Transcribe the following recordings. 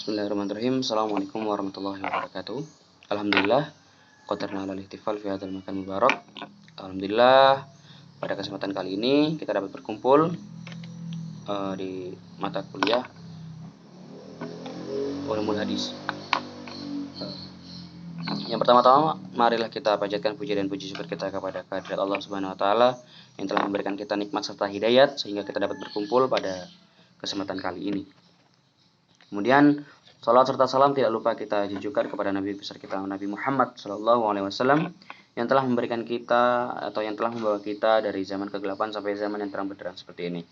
Bismillahirrahmanirrahim. Assalamualaikum warahmatullahi wabarakatuh. Alhamdulillah, qadarna alal ihtifal fi hadzal makan mubarak. Alhamdulillah, pada kesempatan kali ini kita dapat berkumpul di mata kuliah Ulumul Hadis. Yang pertama-tama, marilah kita panjatkan puji dan puji syukur kita kepada kehadirat Allah Subhanahu wa taala yang telah memberikan kita nikmat serta hidayat sehingga kita dapat berkumpul pada kesempatan kali ini. Kemudian salawat serta salam tidak lupa kita junjukkan kepada Nabi besar kita Nabi Muhammad SAW yang telah memberikan kita atau yang telah membawa kita dari zaman kegelapan sampai zaman yang terang benderang seperti ini.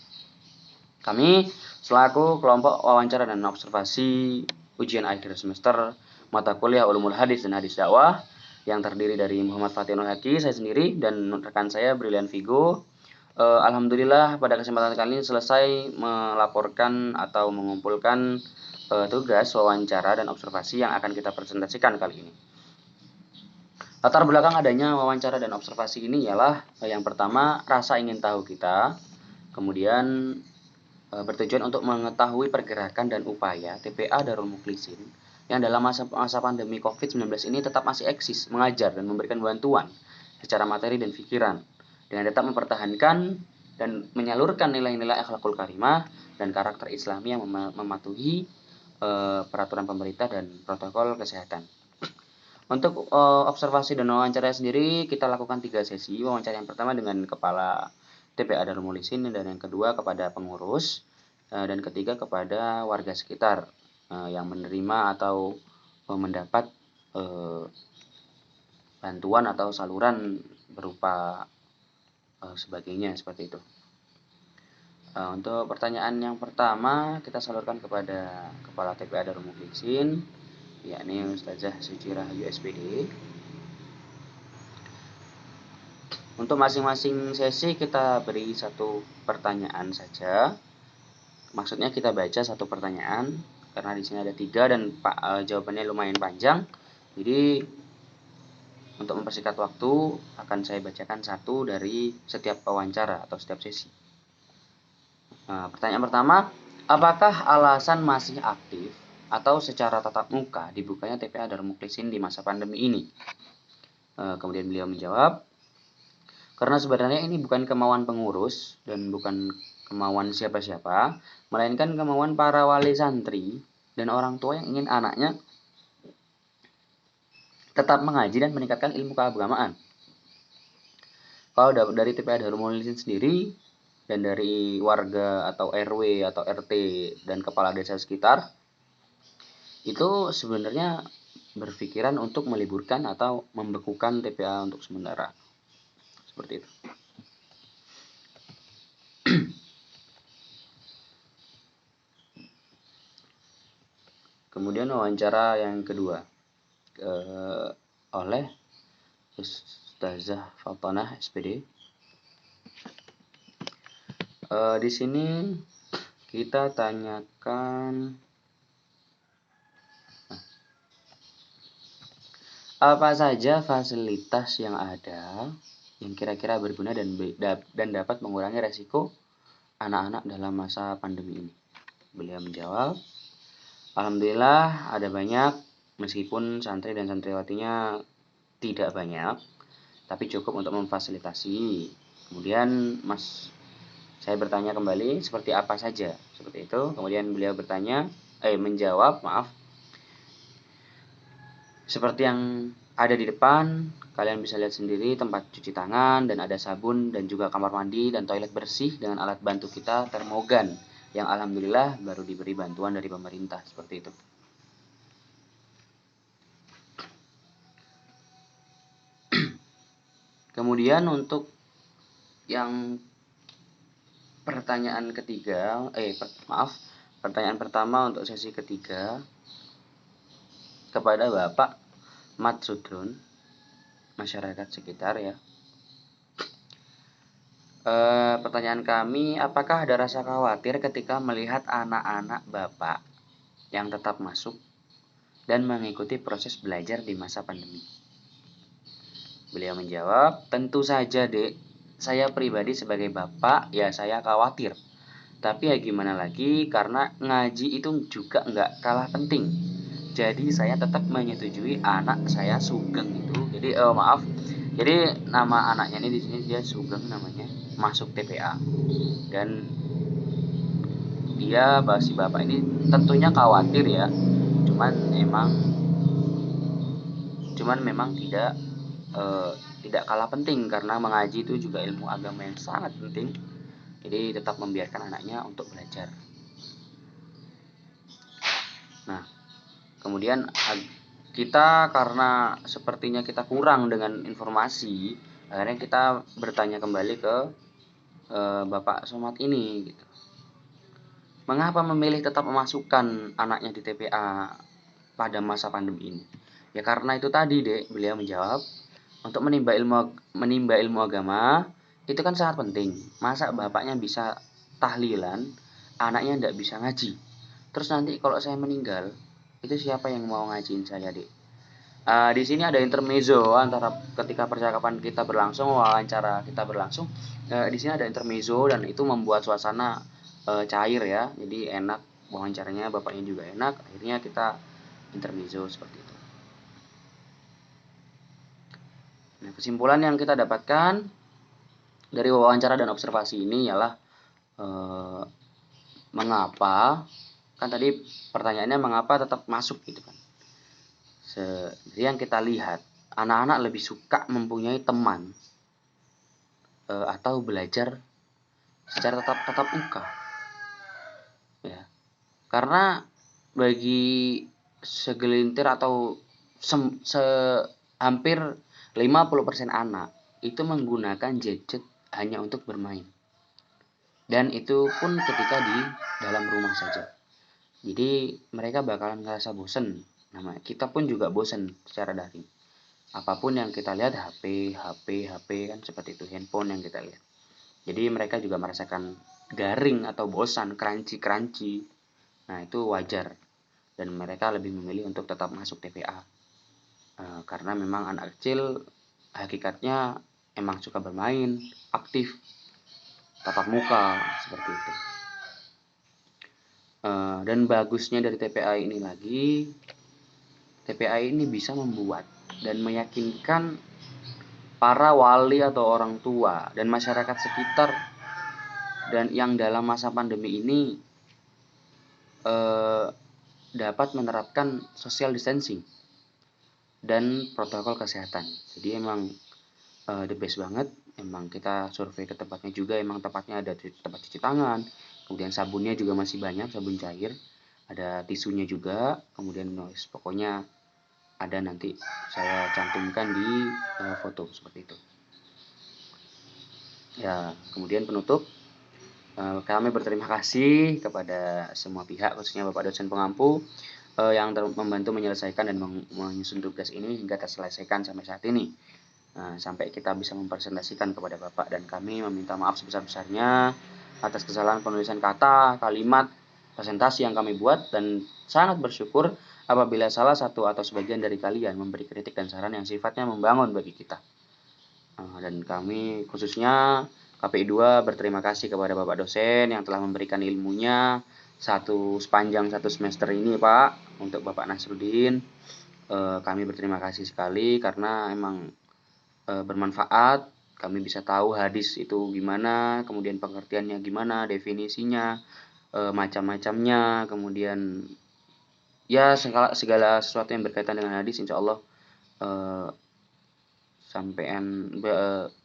Kami selaku kelompok wawancara dan observasi ujian akhir semester mata kuliah Ulumul Hadis dan Hadis Dakwah yang terdiri dari Muhammad Fatihul Haki, saya sendiri, dan rekan saya Brilian Vigo. Alhamdulillah pada kesempatan kali ini selesai melaporkan atau mengumpulkan tugas wawancara dan observasi yang akan kita presentasikan kali ini. Latar belakang adanya wawancara dan observasi ini ialah yang pertama rasa ingin tahu kita, kemudian bertujuan untuk mengetahui pergerakan dan upaya TPA Darul Mukhlisin yang dalam masa pandemi COVID-19 ini tetap masih eksis, mengajar dan memberikan bantuan secara materi dan pikiran dengan tetap mempertahankan dan menyalurkan nilai-nilai akhlakul karimah dan karakter Islami yang mematuhi peraturan pemerintah dan protokol kesehatan. Untuk observasi dan wawancara sendiri kita lakukan 3 sesi. Wawancara yang pertama dengan kepala TPA Darul Mukhlisin, dan yang kedua kepada pengurus, dan ketiga kepada warga sekitar yang menerima atau mendapat bantuan atau saluran berupa sebagainya seperti itu. Untuk pertanyaan yang pertama kita salurkan kepada Kepala TPA Darul Mukhlisin, yakni Ustazah Suci Rahayu SPD. Untuk masing-masing sesi kita beri 1 pertanyaan saja. Maksudnya kita baca 1 pertanyaan karena di sini ada 3 dan jawabannya lumayan panjang. Jadi untuk mempersingkat waktu akan saya bacakan 1 dari setiap wawancara atau setiap sesi. Pertanyaan pertama, apakah alasan masih aktif atau secara tatap muka dibukanya TPA Darul Mukhlisin di masa pandemi ini? Kemudian beliau menjawab, karena sebenarnya ini bukan kemauan pengurus dan bukan kemauan siapa-siapa, melainkan kemauan para wali santri dan orang tua yang ingin anaknya tetap mengaji dan meningkatkan ilmu keagamaan. Kalau dari TPA Darul Mukhlisin sendiri dan dari warga atau RW atau RT dan kepala desa sekitar, itu sebenarnya berpikiran untuk meliburkan atau membekukan TPA untuk sementara. Seperti itu. Kemudian wawancara yang kedua oleh Ustazah Fatanah SPD. Di sini kita tanyakan apa saja fasilitas yang ada yang kira-kira berguna dan dapat mengurangi resiko anak-anak dalam masa pandemi ini. Beliau menjawab, alhamdulillah ada banyak, meskipun santri dan santriwatinya tidak banyak, tapi cukup untuk memfasilitasi. Kemudian saya bertanya kembali seperti apa saja, seperti itu. Kemudian beliau menjawab, seperti yang ada di depan, kalian bisa lihat sendiri tempat cuci tangan dan ada sabun dan juga kamar mandi dan toilet bersih dengan alat bantu kita termogan yang alhamdulillah baru diberi bantuan dari pemerintah, seperti itu. Kemudian untuk yang pertanyaan pertama untuk sesi ketiga kepada Bapak Mat Sudrun, masyarakat sekitar ya. Pertanyaan kami, apakah ada rasa khawatir ketika melihat anak-anak Bapak yang tetap masuk dan mengikuti proses belajar di masa pandemi? Beliau menjawab, tentu saja Dek, saya pribadi sebagai bapak ya saya khawatir. Tapi ya gimana lagi, karena ngaji itu juga nggak kalah penting. Jadi saya tetap menyetujui anak saya Sugeng itu. Jadi maaf. Jadi nama anaknya ini di sini dia Sugeng namanya, masuk TPA. Dan dia si bapak ini tentunya khawatir ya. Cuman memang tidak kalah penting, karena mengaji itu juga ilmu agama yang sangat penting. Jadi tetap membiarkan anaknya untuk belajar. Nah, kemudian kita karena sepertinya kita kurang dengan informasi, akhirnya kita bertanya kembali ke Bapak Somad ini gitu. Mengapa memilih tetap memasukkan anaknya di TPA pada masa pandemi ini? Ya karena itu tadi, Dek, beliau menjawab, untuk menimba ilmu agama itu kan sangat penting. Masa bapaknya bisa tahlilan, anaknya tidak bisa ngaji. Terus nanti kalau saya meninggal, itu siapa yang mau ngajiin saya, Dek? Di sini ada intermezzo antara ketika percakapan kita berlangsung, wawancara kita berlangsung. Di sini ada intermezzo dan itu membuat suasana cair ya. Jadi enak wawancaranya, bapaknya juga enak. Akhirnya kita intermezzo seperti itu. Nah, kesimpulan yang kita dapatkan dari wawancara dan observasi ini ialah mengapa, kan tadi pertanyaannya mengapa tetap masuk gitu kan. Jadi yang kita lihat, anak-anak lebih suka mempunyai teman atau belajar secara tatap muka. Ya. Karena bagi segelintir atau hampir 50% anak itu menggunakan gadget hanya untuk bermain. Dan itu pun ketika di dalam rumah saja. Jadi mereka bakalan ngerasa bosen. Kita pun juga bosen secara daring. Apapun yang kita lihat, HP kan seperti itu, handphone yang kita lihat. Jadi mereka juga merasakan garing atau bosan, crunchy. Nah, itu wajar. Dan mereka lebih memilih untuk tetap masuk TPA. Karena memang anak kecil hakikatnya emang suka bermain, aktif, tatap muka, seperti itu. Dan bagusnya dari TPA ini lagi, TPA ini bisa membuat dan meyakinkan para wali atau orang tua dan masyarakat sekitar dan yang dalam masa pandemi ini dapat menerapkan social distancing dan protokol kesehatan. Jadi emang the best banget. Emang kita survei ke tempatnya juga, emang tempatnya ada tempat cuci tangan, kemudian sabunnya juga masih banyak, sabun cair, ada tisunya juga, kemudian noise, pokoknya ada, nanti saya cantumkan di foto seperti itu. Ya, kemudian penutup, kami berterima kasih kepada semua pihak, khususnya Bapak dosen pengampu yang membantu menyelesaikan dan menyusun tugas ini hingga terselesaikan sampai saat ini. Sampai kita bisa mempresentasikan kepada Bapak, dan kami meminta maaf sebesar-besarnya atas kesalahan penulisan kata, kalimat, presentasi yang kami buat, dan sangat bersyukur apabila salah satu atau sebagian dari kalian memberi kritik dan saran yang sifatnya membangun bagi kita. Dan kami khususnya KPI 2 berterima kasih kepada Bapak dosen yang telah memberikan ilmunya sepanjang satu semester ini, Pak, untuk Bapak Nasruddin. Kami berterima kasih sekali karena emang bermanfaat. Kami bisa tahu hadis itu gimana, kemudian pengertiannya gimana, definisinya, macam-macamnya, kemudian ya segala sesuatu yang berkaitan dengan hadis, insya Allah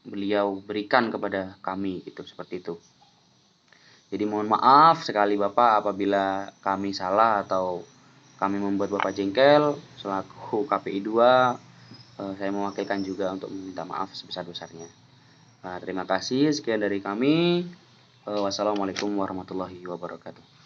beliau berikan kepada kami, itu seperti itu. Jadi mohon maaf sekali Bapak apabila kami salah atau kami membuat Bapak jengkel. Selaku KPI 2, saya mewakilkan juga untuk meminta maaf sebesar-besarnya. Terima kasih, sekian dari kami. Wassalamualaikum warahmatullahi wabarakatuh.